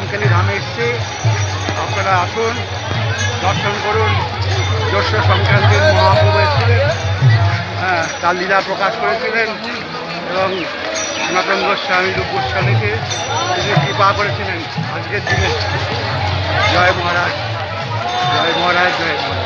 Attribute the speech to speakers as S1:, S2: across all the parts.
S1: শ্মশানকালী ধামে এসেছি। আপনারা আসুন, দর্শন করুন। জ্যৈষ্ঠ সংক্রান্তির মহাপ্রভু এসেছিলেন, তার লীলা প্রকাশ করেছিলেন এবং সনাতন গোস্বামী রূপ গোস্বামীকে তিনি কৃপা করেছিলেন আজকের দিনে। জয় মহারাজ, জয় মহারাজ, জয় মহারাজ।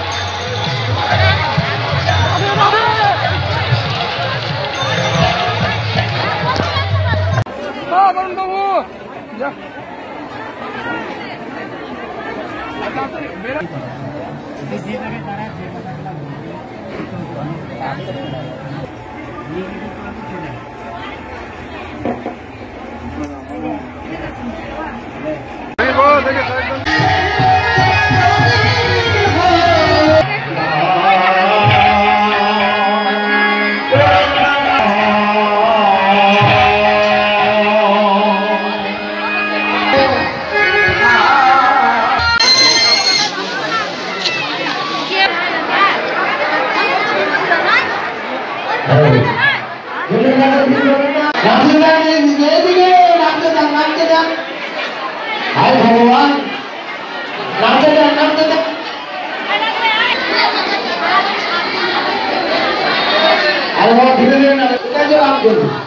S2: हाय भगवान नाम दे अरे वो धीरे धीरे ना जो आप